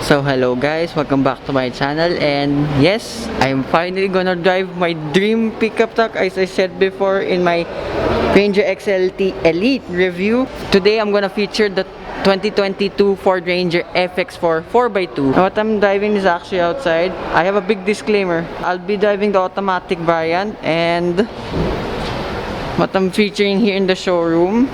So hello guys, welcome back to my channel, and yes, I'm finally gonna drive my dream pickup truck as I said before in my Ranger XLT Elite review. Today I'm gonna feature the 2022 Ford Ranger FX4 4x2. What I'm driving is actually outside. I have a big disclaimer. I'll be driving the automatic variant, and what I'm featuring here in the showroom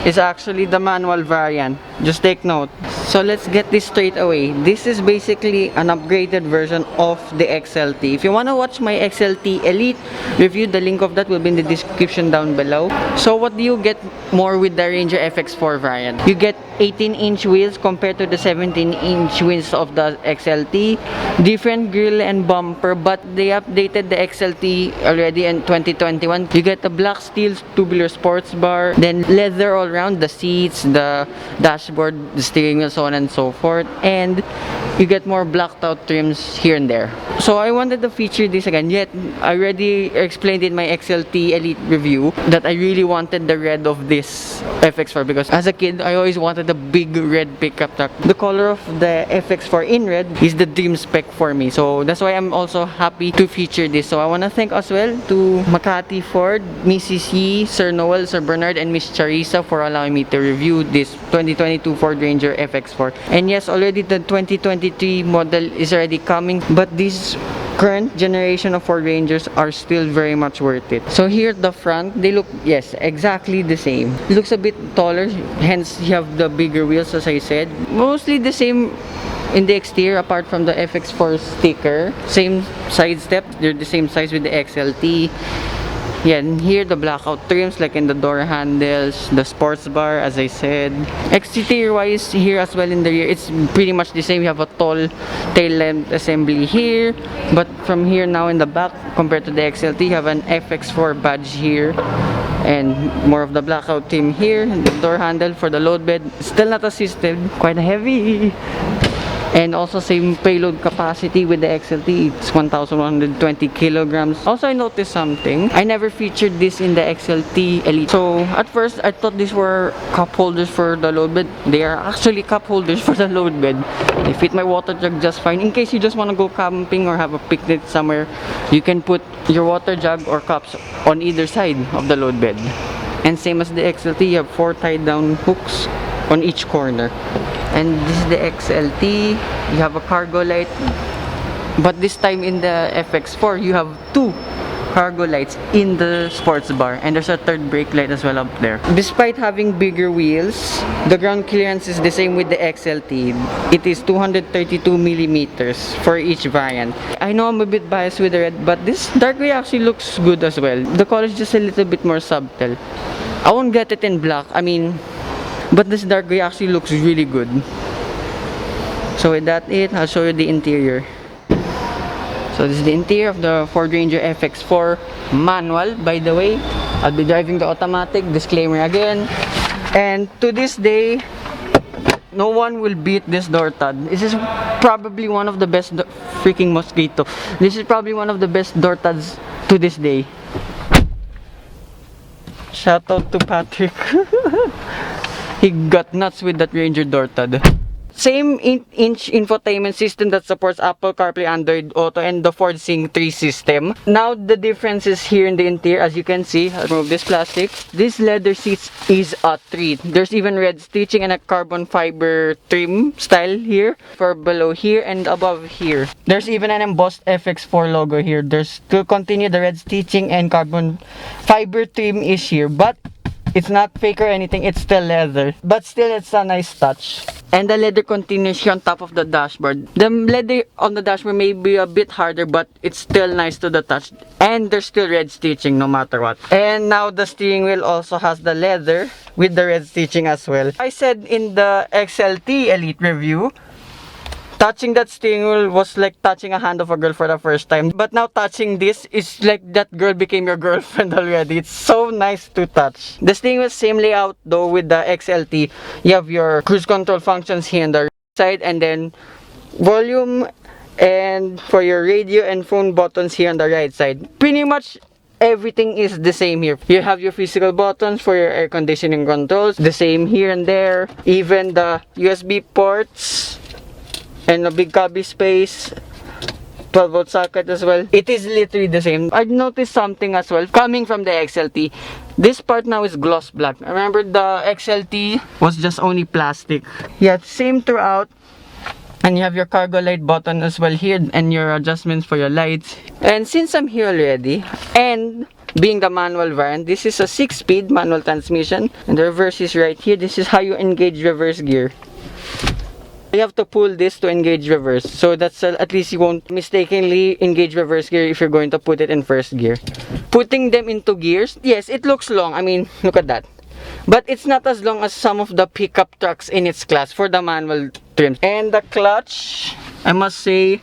is actually the manual variant. Just take note. So let's get this straight away. This is basically an upgraded version of the XLT. If you want to watch my XLT Elite review, the link of that will be in the description down below. So what do you get more with the Ranger FX4 variant? You get 18-inch wheels compared to the 17-inch wheels of the XLT. Different grille and bumper, but they updated the XLT already in 2021. You get a black steel tubular sports bar, then leather all around, the seats, the dashboard, the steering wheel, so on and so forth, and you get more blacked out trims here and there. So I wanted to feature this again, yet I already explained in my XLT Elite review that I really wanted the red of this FX4 because as a kid I always wanted a big red pickup truck. The color of the FX4 in red is the dream spec for me, so that's why I'm also happy to feature this. So I want to thank as well to Makati Ford, Mrs. Yi, Sir Noel, Sir Bernard, and Miss Charissa for allowing me to review this 2022 Ford Ranger FX4. And yes, already the 2023 model is already coming, but this current generation of Ford Rangers are still very much worth it. So here at the front, they look, yes, exactly the same. It looks a bit taller, hence you have the bigger wheels as I said. Mostly the same in the exterior apart from the FX4 sticker. Same side steps, they're the same size with the XLT. Yeah, and here the blackout trims like in the door handles, the sports bar as I said. Exterior wise here as well in the rear, it's pretty much the same. You have a tall tail lamp assembly here, but from here now in the back compared to the XLT, you have an FX4 badge here and more of the blackout trim here. And the door handle for the load bed, still not assisted, quite heavy. And also same payload capacity with the XLT, it's 1,120 kilograms. Also I noticed something, I never featured this in the XLT Elite. So at first I thought these were cup holders for the load bed. They are actually cup holders for the load bed. They fit my water jug just fine. In case you just want to go camping or have a picnic somewhere, you can put your water jug or cups on either side of the load bed. And same as the XLT, you have 4 tied down hooks on each corner. And this is the XLT. You have a cargo light, but this time in the FX4 you have 2 cargo lights in the sports bar, and there's a third brake light as well up there. Despite having bigger wheels, the ground clearance is the same with the XLT. It is 232 millimeters for each variant. I know I'm a bit biased with the red, but this dark gray actually looks good as well. The color is just a little bit more subtle. I won't get it in black, but this dark gray actually looks really good. So with that I'll show you the interior. So this is the interior of the Ford Ranger FX4 manual. By the way, I'll be driving the automatic, disclaimer again. And to this day, no one will beat this door tab. This is probably one of the best freaking mosquito. This is probably one of the best door tabs to this day. Shout out to Patrick. He got nuts with that Ranger door tab. Same inch infotainment system that supports Apple CarPlay, Android Auto, and the Ford Sync 3 system. Now the difference is here in the interior. As you can see, I'll remove this plastic. This leather seats is a treat. There's even red stitching and a carbon fiber trim style here for below here and above here. There's even an embossed FX4 logo here. There's to continue the red stitching and carbon fiber trim is here, but it's not fake or anything, it's still leather. But still, it's a nice touch. And the leather continues here on top of the dashboard. The leather on the dashboard may be a bit harder, but it's still nice to the touch. And there's still red stitching no matter what. And now the steering wheel also has the leather with the red stitching as well. I said in the XLT Elite review, touching that steering wheel was like touching a hand of a girl for the first time. But now touching this is like that girl became your girlfriend already. It's so nice to touch. The steering wheel same layout though with the XLT. You have your cruise control functions here on the right side, and then volume and for your radio and phone buttons here on the right side. Pretty much everything is the same here. You have your physical buttons for your air conditioning controls, the same here and there. Even the USB ports And a big cubby space, 12 volt socket as well. It is literally the same. I've noticed something as well coming from the XLT. This part now is gloss black. I remember the XLT was just only plastic. Yeah, same throughout. And you have your cargo light button as well here, and your adjustments for your lights. And since I'm here already, and being the manual variant, this is a 6-speed manual transmission, and the reverse is right here. This is how you engage reverse gear. You have to pull this to engage reverse, so that's at least you won't mistakenly engage reverse gear if you're going to put it in first gear. Putting them into gears, yes, it looks long. I mean, look at that. But it's not as long as some of the pickup trucks in its class for the manual trims. And the clutch, I must say,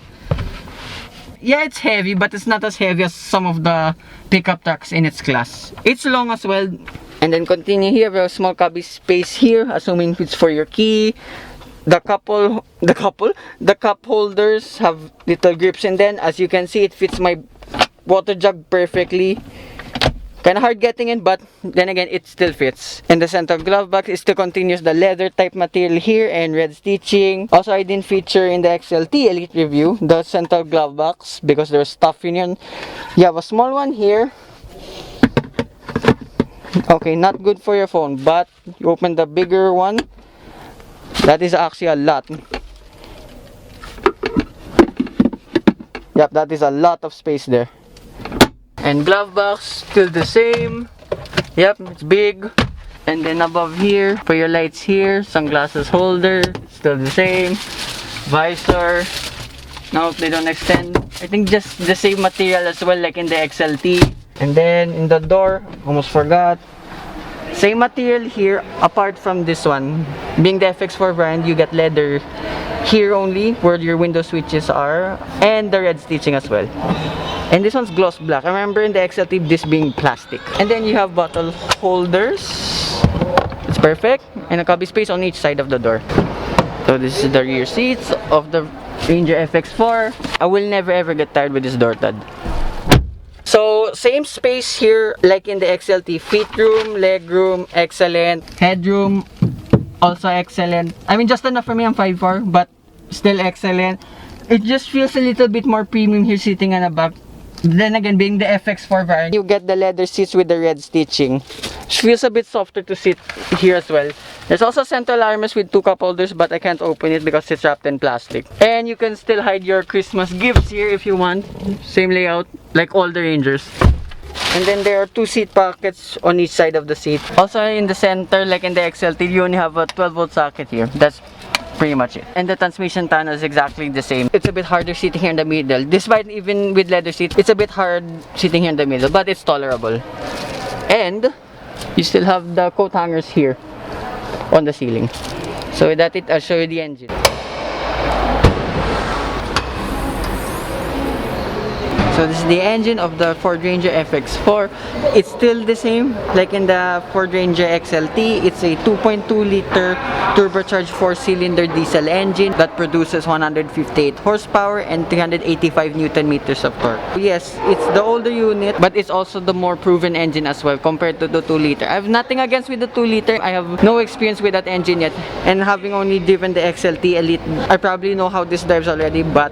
yeah, it's heavy, but it's not as heavy as some of the pickup trucks in its class. It's long as well. And then continue here, we have a small cubby space here, assuming it's for your key. The cup holders have little grips, and then as you can see, it fits my water jug perfectly. Kind of hard getting in, but then again, it still fits. And the center glove box is still continues the leather type material here and red stitching. Also, I didn't feature in the XLT Elite review the center glove box because there's stuff in here. You have a small one here. Okay, not good for your phone, but you open the bigger one. That is actually a lot. Yep, that is a lot of space there. And glove box, still the same. Yep, it's big. And then above here, for your lights here, sunglasses holder, still the same. Visor. No, they don't extend. I think just the same material as well, like in the XLT. And then in the door, almost forgot. Same material here, apart from this one. Being the FX4 brand, you get leather here only, where your window switches are, and the red stitching as well. And this one's gloss black. I remember in the XLT, this being plastic. And then you have bottle holders. It's perfect. And a cubby space on each side of the door. So this is the rear seats of the Ranger FX4. I will never ever get tired with this door stud. So, same space here like in the XLT. Feet room, leg room, excellent. Headroom, also excellent. I mean, just enough for me, I'm 5'4", but still excellent. It just feels a little bit more premium here sitting on the back. Then again, being the FX4 variant, you get the leather seats with the red stitching. It feels a bit softer to sit here as well. There's also central armrest with 2 cup holders, but I can't open it because it's wrapped in plastic. And you can still hide your Christmas gifts here if you want. Same layout, like all the Rangers. And then there are 2 seat pockets on each side of the seat. Also in the center, like in the XLT, you only have a 12 volt socket here. That's pretty much it. And the transmission tunnel is exactly the same. It's a bit harder sitting here in the middle. Despite even with leather seats, it's a bit hard sitting here in the middle, but it's tolerable. And you still have the coat hangers here on the ceiling. So with that, I'll show you the engine. So this is the engine of the Ford Ranger FX4. It's still the same like in the Ford Ranger XLT. It's a 2.2 liter turbocharged 4-cylinder diesel engine that produces 158 horsepower and 385 Newton meters of torque. Yes, it's the older unit, but it's also the more proven engine as well compared to the 2 liter. I have nothing against with the 2 liter. I have no experience with that engine yet, and having only driven the XLT Elite, I probably know how this drives already, but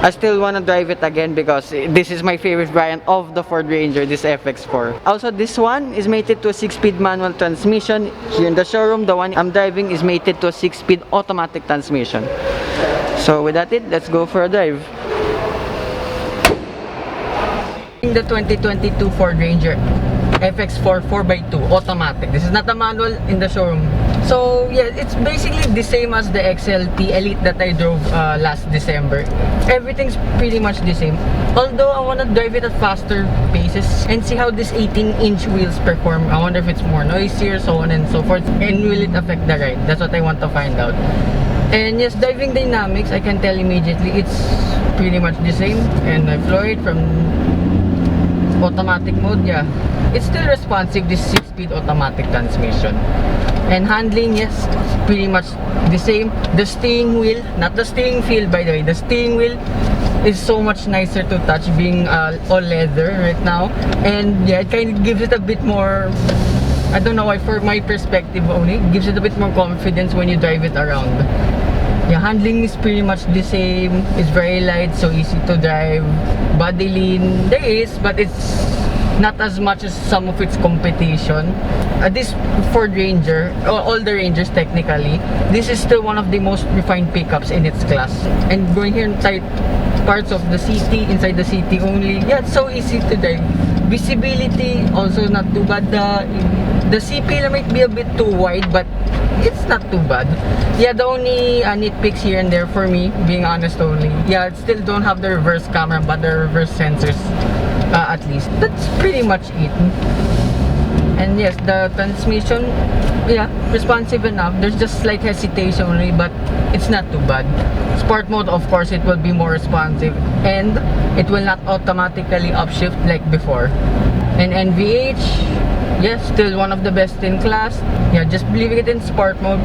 I still want to drive it again because this is my favorite variant of the Ford Ranger, this FX4. Also, this one is mated to a 6-speed manual transmission. Here in the showroom, the one I'm driving is mated to a 6-speed automatic transmission. So with that, let's go for a drive. In the 2022 Ford Ranger FX4 4x2 automatic. This is not a manual in the showroom. So yeah, it's basically the same as the XLT Elite that I drove last December. Everything's pretty much the same. Although I want to drive it at faster paces and see how this 18-inch wheels perform. I wonder if it's more noisier, so on and so forth. And will it affect the ride? That's what I want to find out. And yes, driving dynamics, I can tell immediately it's pretty much the same. And I floor it from automatic mode, yeah. It's still responsive, this 6-speed automatic transmission. And handling, yes, it's pretty much the same. The steering wheel, not the steering feel by the way, the steering wheel is so much nicer to touch being all leather right now. And yeah, it kind of gives it a bit more, I don't know why, for my perspective only, it gives it a bit more confidence when you drive it around. Yeah, handling is pretty much the same. It's very light, so easy to drive. Body lean, there is, but it's not as much as some of its competition. This Ford Ranger, all the Rangers technically, this is still one of the most refined pickups in its class. And going here inside parts of the city, inside the city only, yeah, it's so easy to drive. Visibility also not too bad. The CP might be a bit too wide, but it's not too bad. Yeah, the only nitpicks here and there for me, being honest only. Yeah, it still don't have the reverse camera, but the reverse sensors at least. That's pretty much it. And yes, the transmission, yeah, responsive enough. There's just slight hesitation only, but it's not too bad. Sport mode, of course, it will be more responsive, and it will not automatically upshift like before. And NVH, yes, still one of the best in class. Yeah, just leaving it in sport mode,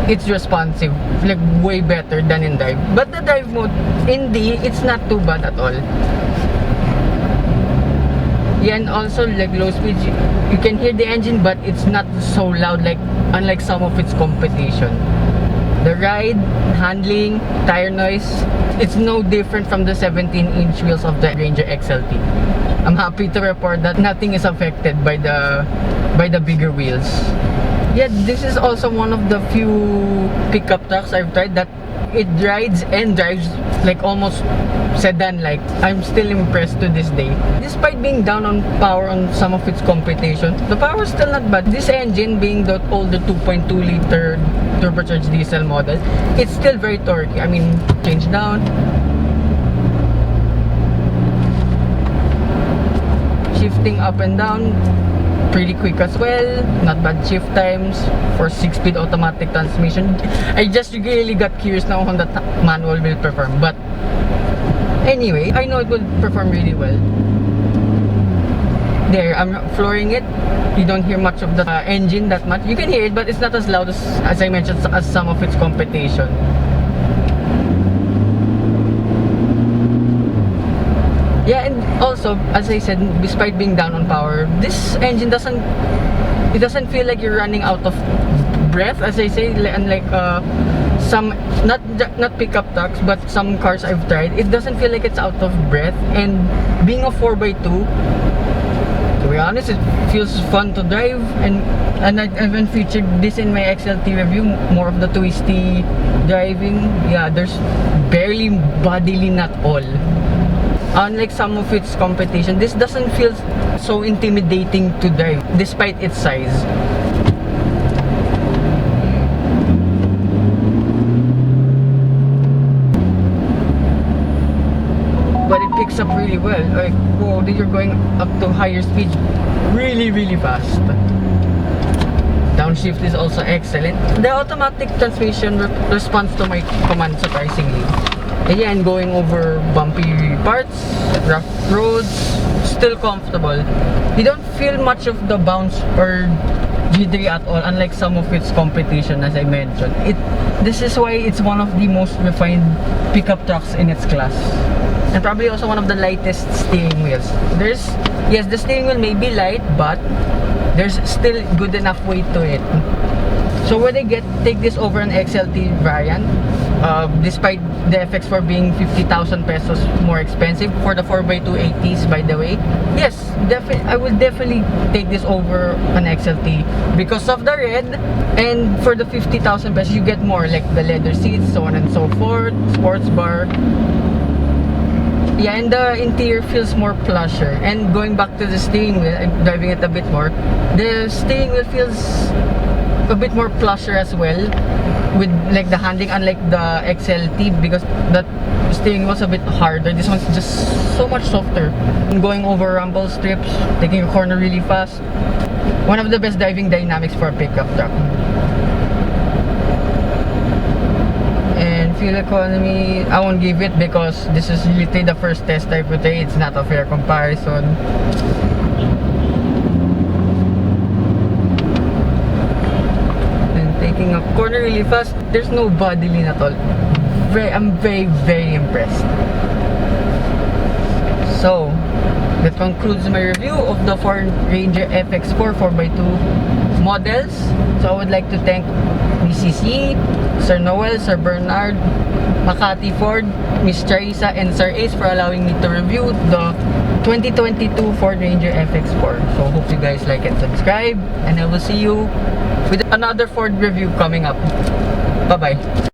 it's responsive, like way better than in drive. But the drive mode in D, it's not too bad at all. Yeah, and also like low speed, you can hear the engine, but it's not so loud, like unlike some of its competition. The ride, handling, tire noise, it's no different from the 17-inch wheels of the Ranger XLT. I'm happy to report that nothing is affected by the bigger wheels. Yeah, this is also one of the few pickup trucks I've tried that it rides and drives like almost sedan-like. I'm still impressed to this day. Despite being down on power on some of its competition, the power is still not bad. This engine, being the older 2.2 liter turbocharged diesel model, it's still very torquey. I mean, change down, shifting up and down, pretty quick as well. Not bad shift times for 6-speed automatic transmission. I just really got curious now how that manual will perform, but anyway, I know it will perform really well. There, I'm flooring it. You don't hear much of the engine that much. You can hear it, but it's not as loud as I mentioned, as some of its competition. Yeah, and also, as I said, despite being down on power, this engine doesn't feel like you're running out of breath, as I say, unlike some, not pickup trucks, but some cars I've tried. It doesn't feel like it's out of breath, and being a 4x2, to be honest, it feels fun to drive, and I haven't featured this in my XLT review, more of the twisty driving. Yeah, there's barely body lean at all. Unlike some of its competition, this doesn't feel so intimidating to drive despite its size. But it picks up really well. Like, whoa, you're going up to higher speed really fast. Downshift is also excellent. The automatic transmission responds to my command surprisingly. Again, going over bumpy parts, rough roads, still comfortable. You don't feel much of the bounce or jittery at all, unlike some of its competition, as I mentioned. This is why it's one of the most refined pickup trucks in its class. And probably also one of the lightest steering wheels. Yes, the steering wheel may be light, but there's still good enough weight to it. So when I take this over an XLT variant, despite the FX4 being 50,000 pesos more expensive for the 4x2 80s, by the way, yes, I would definitely take this over an XLT because of the red, and for the 50,000 pesos you get more, like the leather seats, so on and so forth, sports bar. Yeah, and the interior feels more plusher. And going back to the steering wheel, I'm driving it a bit more, the steering wheel feels a bit more plusher as well, with like the handling, unlike the XLT, because that steering was a bit harder. This one's just so much softer. And going over rumble strips, taking a corner really fast, one of the best driving dynamics for a pickup truck. And fuel economy, I won't give it because this is literally the first test I put. It's not a fair comparison. Taking a corner really fast, there's no body lean at all. I'm very impressed. So that concludes my review of the Ford Ranger FX4 4x2 models. So I would like to thank BCC, Sir Noel, Sir Bernard, Makati Ford, Miss Charissa, and Sir Ace for allowing me to review the 2022 Ford Ranger FX4. So hope you guys like and subscribe, and I will see you with another Ford review coming up. Bye bye.